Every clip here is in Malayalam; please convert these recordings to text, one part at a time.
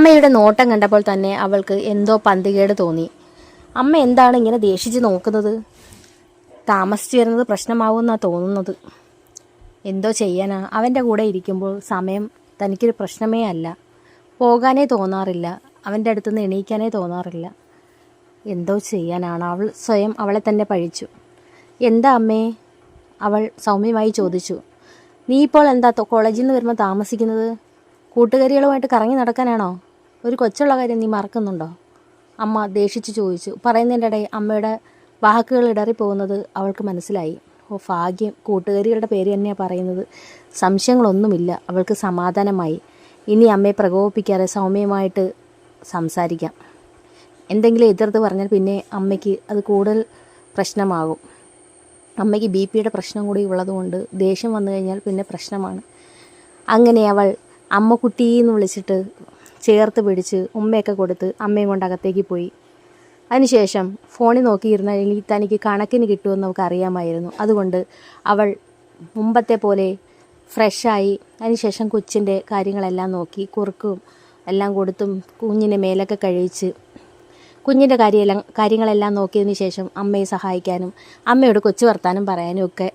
അമ്മയുടെ നോട്ടം കണ്ടപ്പോൾ തന്നെ അവൾക്ക് എന്തോ പന്തികേട് തോന്നി. അമ്മ എന്താണ് ഇങ്ങനെ ദേഷിച്ച് നോക്കുന്നത്? താമസിച്ചു വരുന്നത് പ്രശ്നമാവുമെന്നാണ് തോന്നുന്നത്. എന്തോ ചെയ്യാനാ, അവൻ്റെ കൂടെ ഇരിക്കുമ്പോൾ സമയം തനിക്കൊരു പ്രശ്നമേ അല്ല. പോകാനേ തോന്നാറില്ല, അവൻ്റെ അടുത്തുനിന്ന് എണീക്കാനേ തോന്നാറില്ല. എന്തോ ചെയ്യാനാണ്? അവൾ സ്വയം അവളെ തന്നെ പഴിച്ചു. എന്താ അമ്മേ? അവൾ സൗമ്യമായി ചോദിച്ചു. നീ ഇപ്പോൾ എന്താ കോളേജിൽ നിന്ന് വരുമ്പോൾ താമസിക്കുന്നത്? കൂട്ടുകാരികളുമായിട്ട് കറങ്ങി നടക്കാനാണോ? ഒരു കൊച്ചുള്ള കാര്യം നീ മറക്കുന്നുണ്ടോ? അമ്മ ദേഷിച്ച് ചോദിച്ചു. പറയുന്നതിൻ്റെ ഇടയിൽ അമ്മയുടെ വാക്കുകൾ ഇടറിപ്പോകുന്നത് അവൾക്ക് മനസ്സിലായി. ഓ ഭാഗ്യം, കൂട്ടുകാരികളുടെ പേര് തന്നെയാണ് പറയുന്നത്. സംശയങ്ങളൊന്നുമില്ല. അവൾക്ക് സമാധാനമായി. ഇനി അമ്മയെ പ്രകോപിപ്പിക്കാതെ സൗമ്യമായിട്ട് സംസാരിക്കാം. എന്തെങ്കിലും എതിർത്ത് പറഞ്ഞാൽ പിന്നെ അമ്മയ്ക്ക് അത് കൂടുതൽ പ്രശ്നമാകും. അമ്മയ്ക്ക് BP-യുടെ പ്രശ്നം കൂടി ഉള്ളതുകൊണ്ട് ദേഷ്യം വന്നു കഴിഞ്ഞാൽ പിന്നെ പ്രശ്നമാണ്. അങ്ങനെ അവൾ അമ്മ കുട്ടീന്ന് വിളിച്ചിട്ട് ചേർത്ത് പിടിച്ച് ഉമ്മയൊക്കെ കൊടുത്ത് അമ്മയും കൊണ്ട് അകത്തേക്ക് പോയി. അതിനുശേഷം ഫോണിൽ നോക്കിയിരുന്നാൽ തനിക്ക് കണക്കിന് കിട്ടുമെന്ന് നമുക്ക് അറിയാമായിരുന്നു. അതുകൊണ്ട് അവൾ മുമ്പത്തെ പോലെ ഫ്രഷായി അതിനുശേഷം കൊച്ചിൻ്റെ കാര്യങ്ങളെല്ലാം നോക്കി കുറുക്കും എല്ലാം കൊടുത്തും കുഞ്ഞിനെ മേലൊക്കെ കഴിച്ച് കുഞ്ഞിൻ്റെ കാര്യങ്ങളെല്ലാം നോക്കിയതിന് ശേഷം അമ്മയെ സഹായിക്കാനും അമ്മയോട് കൊച്ചു വർത്താനം പറയാനും ഒക്കെ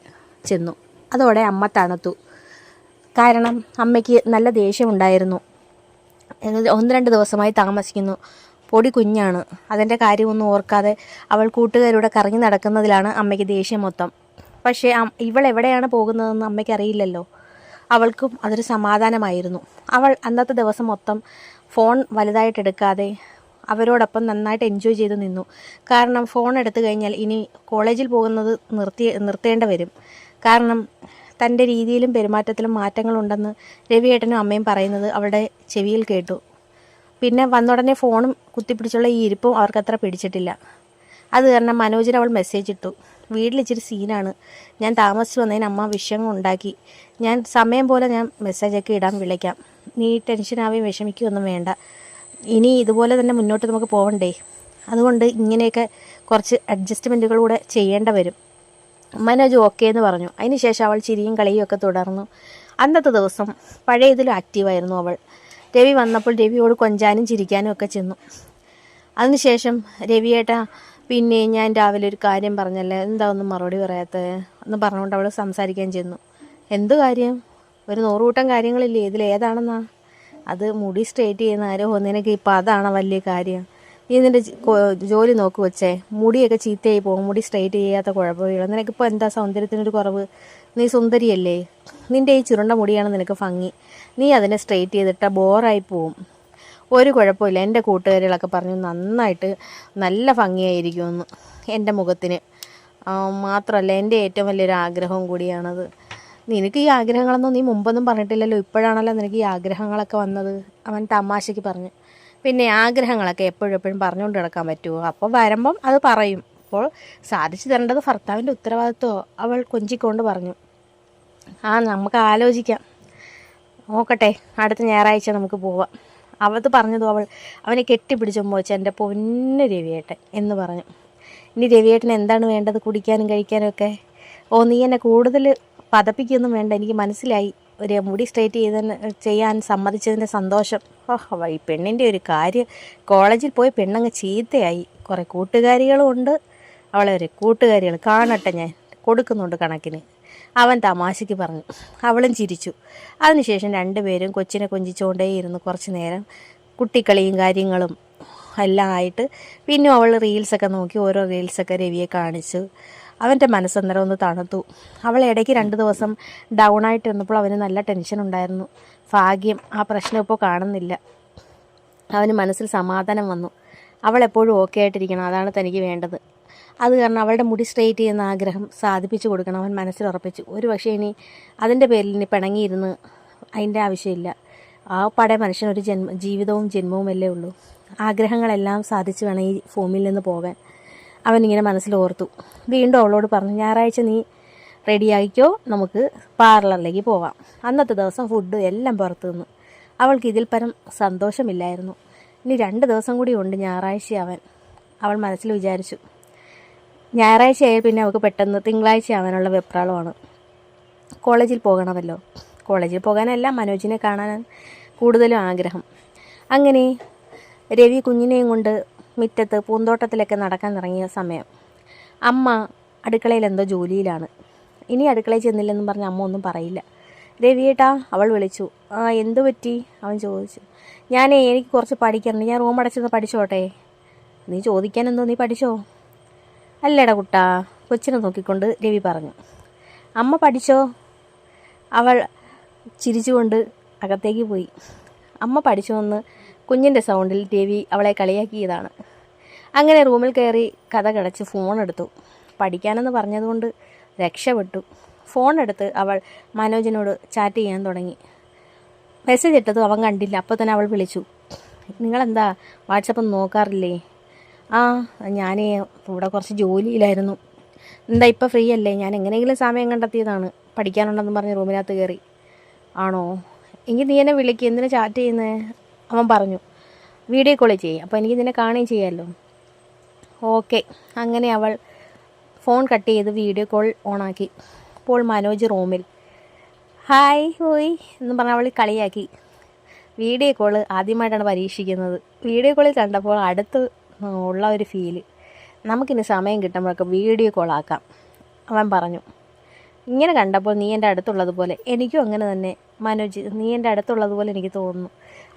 ചെന്നു. അതോടെ അമ്മ തണുത്തു. കാരണം അമ്മയ്ക്ക് നല്ല ദേഷ്യമുണ്ടായിരുന്നു. 1-2 ദിവസമായി താമസിക്കുന്നു. പൊടി കുഞ്ഞാണ്. അതിൻ്റെ കാര്യമൊന്നും ഓർക്കാതെ അവൾ കൂട്ടുകാരുടെ കറങ്ങി നടക്കുന്നതിലാണ് അമ്മയ്ക്ക് ദേഷ്യം മൊത്തം. പക്ഷേ ഇവളെവിടെയാണ് പോകുന്നതെന്ന് അമ്മയ്ക്കറിയില്ലല്ലോ. അവൾക്കും അതൊരു സമാധാനമായിരുന്നു. അവൾ അന്നത്തെ ദിവസം മൊത്തം ഫോൺ വലുതായിട്ടെടുക്കാതെ അവരോടൊപ്പം നന്നായിട്ട് എൻജോയ് ചെയ്ത് നിന്നു. കാരണം ഫോൺ എടുത്തു കഴിഞ്ഞാൽ ഇനി കോളേജിൽ പോകുന്നത് നിർത്തേണ്ടി വരും. കാരണം തൻ്റെ രീതിയിലും പെരുമാറ്റത്തിലും മാറ്റങ്ങളുണ്ടെന്ന് രവിയേട്ടനും അമ്മയും പറയുന്നത് അവളുടെ ചെവിയിൽ കേട്ടു. പിന്നെ വന്നുടനെ ഫോണും കുത്തിപ്പിടിച്ചുള്ള ഈ ഇരിപ്പും അവർക്കത്ര പിടിച്ചിട്ടില്ല. അത് കാരണം മനോജിന് അവൾ മെസ്സേജ് ഇട്ടു. വീട്ടിലിച്ചിരി സീനാണ്, ഞാൻ താമസിച്ച് വന്നതിന് അമ്മ വിഷയം ഉണ്ടാക്കി. ഞാൻ സമയം പോലെ ഞാൻ മെസ്സേജൊക്കെ ഇടാൻ വിളിക്കാം. നീ ടെൻഷനാവുകയും വിഷമിക്കുകയൊന്നും വേണ്ട. ഇനി ഇതുപോലെ തന്നെ മുന്നോട്ട് നമുക്ക് പോകണ്ടേ. അതുകൊണ്ട് ഇങ്ങനെയൊക്കെ കുറച്ച് അഡ്ജസ്റ്റ്മെൻറ്റുകളൂടെ ചെയ്യേണ്ടി വരും. മനോജ് ഓക്കേ എന്ന് പറഞ്ഞു. അതിനുശേഷം അവൾ ചിരിയും കളിയും ഒക്കെ തുടർന്നു. അന്നത്തെ ദിവസം പഴയതിലും ആക്റ്റീവായിരുന്നു അവൾ. രവി വന്നപ്പോൾ രവിയോട് കൊഞ്ചാനും ചിരിക്കാനും ഒക്കെ ചെന്നു. അതിനുശേഷം രവിയേട്ടാ, പിന്നെ ഞാൻ രാവിലെ ഒരു കാര്യം പറഞ്ഞല്ലേ, എന്താ ഒന്നും മറുപടി പറയാത്തത് എന്ന് പറഞ്ഞുകൊണ്ട് അവൾ സംസാരിക്കാൻ ചെന്നു. എന്ത് കാര്യം? ഒരു 100 കൂട്ടം കാര്യങ്ങളില്ലേ, ഇതിലേതാണെന്നാ? അത് മുടി സ്ട്രെയിറ്റ് ചെയ്യുന്ന ആരോ നിനക്ക് ഇപ്പം അതാണ് വലിയ കാര്യം. നീ നിൻ്റെ ജോലി നോക്ക് വെച്ചേ. മുടിയൊക്കെ ചീത്തയായി പോകും, മുടി സ്ട്രെയിറ്റ് ചെയ്യാത്ത കുഴപ്പമില്ല. നിനക്കിപ്പോൾ എന്താ സൗന്ദര്യത്തിനൊരു കുറവ്? നീ സുന്ദരിയല്ലേ? നിൻ്റെ ഈ ചുരുണ്ട മുടിയാണ് നിനക്ക് ഭംഗി. നീ അതിനെ സ്ട്രെയിറ്റ് ചെയ്തിട്ടാൽ ബോറായി പോവും. ഒരു കുഴപ്പമില്ല. എൻ്റെ കൂട്ടുകാരികളൊക്കെ പറഞ്ഞു നന്നായിട്ട് നല്ല ഭംഗിയായിരിക്കുമെന്ന് എൻ്റെ മുഖത്തിന്. മാത്രമല്ല എൻ്റെ ഏറ്റവും വലിയൊരു ആഗ്രഹവും കൂടിയാണത്. നിനക്ക് ഈ ആഗ്രഹങ്ങളൊന്നും നീ മുമ്പൊന്നും പറഞ്ഞിട്ടില്ലല്ലോ, ഇപ്പോഴാണല്ലോ നിനക്ക് ഈ ആഗ്രഹങ്ങളൊക്കെ വന്നത്, അവൻ തമാശയ്ക്ക് പറഞ്ഞു. പിന്നെ ആഗ്രഹങ്ങളൊക്കെ എപ്പോഴും പറഞ്ഞുകൊണ്ട് കിടക്കാൻ പറ്റുമോ? അപ്പോൾ വരുമ്പം അത് പറയും. അപ്പോൾ സാധിച്ചു തരേണ്ടത് ഭർത്താവിൻ്റെ ഉത്തരവാദിത്വമോ? അവൾ കൊഞ്ചിക്കൊണ്ട് പറഞ്ഞു. നമുക്ക് ആലോചിക്കാം, നോക്കട്ടെ, അടുത്ത ഞായറാഴ്ച നമുക്ക് പോവാം. അവത് പറഞ്ഞതും അവനെ കെട്ടിപ്പിടിച്ചപ്പോൾ വെച്ച് എൻ്റെ പൊന്ന് രവിയേട്ടൻ എന്ന് പറഞ്ഞു. ഇനി രവിയേട്ടന് എന്താണ് വേണ്ടത് കുടിക്കാനും കഴിക്കാനും ഒക്കെ? നീ എന്നെ കൂടുതൽ പതപ്പിക്കൊന്നും വേണ്ട, എനിക്ക് മനസ്സിലായി. ഒരു മുടി സ്ട്രെയിറ്റ് ചെയ്യാൻ സമ്മതിച്ചതിൻ്റെ സന്തോഷം. ഈ പെണ്ണിൻ്റെ ഒരു കാര്യം, കോളേജിൽ പോയി പെണ്ണങ്ങ് ചീത്തയായി. കുറേ കൂട്ടുകാരികളും ഉണ്ട്. അവളെ ഒരു കൂട്ടുകാരികൾ കാണട്ടെ, ഞാൻ കൊടുക്കുന്നുണ്ട് കണക്കിന്, അവൻ തമാശയ്ക്ക് പറഞ്ഞു. അവളും ചിരിച്ചു. അതിനുശേഷം രണ്ടുപേരും കൊച്ചിനെ കൊഞ്ചിച്ചുകൊണ്ടേയിരുന്നു കുറച്ച് നേരം. കുട്ടിക്കളിയും കാര്യങ്ങളും എല്ലാം ആയിട്ട് പിന്നെ അവൾ റീൽസൊക്കെ നോക്കി ഓരോ റീൽസൊക്കെ രവിയെ കാണിച്ചു. അവൻ്റെ മനസ്സന്നേരം ഒന്ന് തണുത്തു. അവൾ ഇടയ്ക്ക് 2 ദിവസം ഡൗൺ ആയിട്ടിരുന്നപ്പോൾ അവന് നല്ല ടെൻഷൻ ഉണ്ടായിരുന്നു. ഭാഗ്യം ആ പ്രശ്നം ഇപ്പോൾ കാണുന്നില്ല. അവന് മനസ്സിൽ സമാധാനം വന്നു. അവൾ എപ്പോഴും ഓക്കെ ആയിട്ടിരിക്കണം, അതാണ് തനിക്ക് വേണ്ടത്. അത് കാരണം അവളുടെ മുടി സ്ട്രെയിറ്റ് ചെയ്യുന്ന ആഗ്രഹം സാധിപ്പിച്ചു കൊടുക്കണം അവൻ മനസ്സിൽ ഉറപ്പിച്ചു. ഒരു പക്ഷേ ഇനി അതിൻ്റെ പേരിൽ ഇനി പിണങ്ങിയിരുന്ന് അതിൻ്റെ ആവശ്യമില്ല. ആ പഴയ മനുഷ്യനൊരു ജീവിതവും ജന്മവും അല്ലേ ഉള്ളൂ. ആഗ്രഹങ്ങളെല്ലാം സാധിച്ചു വേണം ഈ ഭൂമിയിൽ നിന്ന് പോകാൻ. അവനിങ്ങനെ മനസ്സിൽ ഓർത്തു. വീണ്ടും അവളോട് പറഞ്ഞു, ഞായറാഴ്ച നീ റെഡിയാക്കിക്കോ, നമുക്ക് പാർലറിലേക്ക് പോവാം. അന്നത്തെ ദിവസം ഫുഡ് എല്ലാം പുറത്തു നിന്നു. അവൾക്ക് ഇതിൽ പരം സന്തോഷമില്ലായിരുന്നു. ഇനി 2 ദിവസം കൂടി ഉണ്ട് ഞായറാഴ്ചയാവാൻ. അവൾ മനസ്സിൽ വിചാരിച്ചു. ഞായറാഴ്ചയായാൽ പിന്നെ അവൾക്ക് പെട്ടെന്ന് തിങ്കളാഴ്ച ആവാനുള്ള വെപ്രാളമാണ്. കോളേജിൽ പോകണമല്ലോ. കോളേജിൽ പോകാനല്ല, മനോജിനെ കാണാൻ കൂടുതലും ആഗ്രഹം. അങ്ങനെ രവി കുഞ്ഞിനെയും കൊണ്ട് മുറ്റത്ത് പൂന്തോട്ടത്തിലൊക്കെ നടക്കാൻ ഇറങ്ങിയ സമയം അമ്മ അടുക്കളയിൽ എന്തോ ജോലിയിലാണ്. ഇനി അടുക്കളയിൽ ചെന്നില്ലെന്നും പറഞ്ഞ് അമ്മ ഒന്നും പറയില്ല. രവിയേട്ടാ, അവൾ വിളിച്ചു. എന്തു പറ്റി? അവൻ ചോദിച്ചു. എനിക്ക് കുറച്ച് പഠിക്കണം, ഞാൻ റൂം അടച്ചെന്ന് പഠിച്ചോട്ടെ. നീ ചോദിക്കാനെന്തോ, നീ പഠിച്ചോ? അല്ലേടാ കുട്ടാ, കൊച്ചിനെ നോക്കിക്കൊണ്ട് രവി പറഞ്ഞു. അമ്മ പഠിച്ചോ? അവൾ ചിരിച്ചുകൊണ്ട് അകത്തേക്ക് പോയി. അമ്മ പഠിച്ചോന്ന് കുഞ്ഞിൻ്റെ സൗണ്ടിൽ രവി അവളെ കളിയാക്കിയതാണ്. അങ്ങനെ റൂമിൽ കയറി കഥ കടച്ച് ഫോണെടുത്തു. പഠിക്കാനെന്ന് പറഞ്ഞതുകൊണ്ട് രക്ഷപ്പെട്ടു. ഫോണെടുത്ത് അവൾ മനോജിനോട് ചാറ്റ് ചെയ്യാൻ തുടങ്ങി. മെസ്സേജ് ഇട്ടതും അവൻ കണ്ടില്ല. അപ്പോൾ തന്നെ അവൾ വിളിച്ചു. നിങ്ങളെന്താ വാട്സപ്പ് നോക്കാറില്ലേ? ഞാൻ ഇവിടെ കുറച്ച് ജോലിയിലായിരുന്നു. എന്താ ഇപ്പോൾ ഫ്രീ അല്ലേ? ഞാൻ എങ്ങനെയെങ്കിലും സമയം കണ്ടെത്തിയതാണ്. പഠിക്കാനുണ്ടെന്ന് പറഞ്ഞ് റൂമിനകത്ത് കയറി. ആണോ? എങ്കിൽ നീ എന്നെ വിളിക്കുക, എന്തിനാ ചാറ്റ് ചെയ്യുന്നത്? അവൻ പറഞ്ഞു. വീഡിയോ കോൾ ചെയ്യും, അപ്പോൾ എനിക്ക് നിന്നെ കാണുകയും ചെയ്യാമല്ലോ. ഓക്കെ. അങ്ങനെ അവൾ ഫോൺ കട്ട് ചെയ്ത് വീഡിയോ കോൾ ഓണാക്കി. അപ്പോൾ മനോജ് റൂമിൽ. ഹായ് ഹോയ് എന്ന് പറഞ്ഞ് അവൾ കളിയാക്കി. വീഡിയോ കോൾ ആദ്യമായിട്ടാണ് പരീക്ഷിക്കുന്നത്. വീഡിയോ കോളിൽ കണ്ടപ്പോൾ അടുത്ത് ഉള്ള ഒരു ഫീല്. നമുക്കിനി സമയം കിട്ടുമ്പോഴൊക്കെ വീഡിയോ കോൾ ആക്കാം, അവൻ പറഞ്ഞു. ഇങ്ങനെ കണ്ടപ്പോൾ നീ എൻ്റെ അടുത്തുള്ളതുപോലെ എനിക്കും അങ്ങനെ തന്നെ മനോജ്, നീ എൻ്റെ അടുത്തുള്ളതുപോലെ എനിക്ക് തോന്നുന്നു.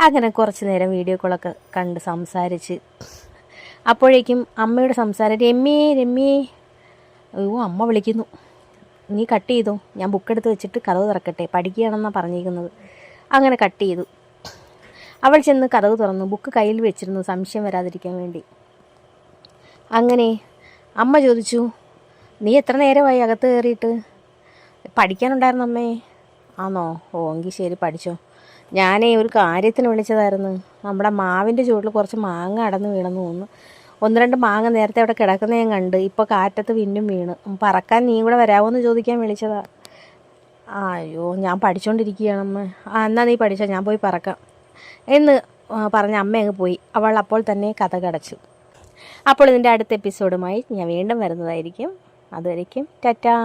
അങ്ങനെ കുറച്ച് നേരം വീഡിയോ കോളൊക്കെ കണ്ട് സംസാരിച്ച്. അപ്പോഴേക്കും അമ്മയുടെ സംസാരം. രമ്യേ. അയ്യോ, അമ്മ വിളിക്കുന്നു. നീ കട്ട് ചെയ്തോ, ഞാൻ ബുക്കെടുത്ത് വെച്ചിട്ട് കതവ് തുറക്കട്ടെ, പഠിക്കുകയാണെന്നാണ് പറഞ്ഞിരിക്കുന്നത്. അങ്ങനെ കട്ട് ചെയ്തു. അവൾ ചെന്ന് കതവ് തുറന്നു. ബുക്ക് കയ്യിൽ വെച്ചിരുന്നു, സംശയം വരാതിരിക്കാൻ വേണ്ടി. അങ്ങനെ അമ്മ ചോദിച്ചു, നീ എത്ര നേരമായി അകത്ത് കയറിയിട്ട്? പഠിക്കാനുണ്ടായിരുന്നു അമ്മേ. ആണോ? എങ്കിൽ ശരി, പഠിച്ചോ. ഒരു കാര്യത്തിന് വിളിച്ചതായിരുന്നു. നമ്മുടെ മാവിൻ്റെ ചുവട്ടിൽ കുറച്ച് മാങ്ങ അടന്ന് വീണെന്ന് തോന്നുന്നു. 1-2 മാങ്ങ നേരത്തെ അവിടെ കിടക്കുന്ന ഞാൻ കണ്ട്. ഇപ്പോൾ കാറ്റത്ത് പിന്നും വീണ്. പറക്കാൻ നീ കൂടെ വരാമോ എന്ന് ചോദിക്കാൻ വിളിച്ചതാ. അയ്യോ, ഞാൻ പഠിച്ചുകൊണ്ടിരിക്കുകയാണമ്മ. എന്നാൽ നീ പഠിച്ചോ, ഞാൻ പോയി പറക്കാം എന്ന് പറഞ്ഞ അമ്മ അങ്ങ് പോയി. അവൾ അപ്പോൾ തന്നെ കഥ കടച്ചു. അപ്പോൾ ഇതിൻ്റെ അടുത്ത എപ്പിസോഡുമായി ഞാൻ വീണ്ടും വരുന്നതായിരിക്കും. അതുവരയ്ക്കും ടാറ്റാ.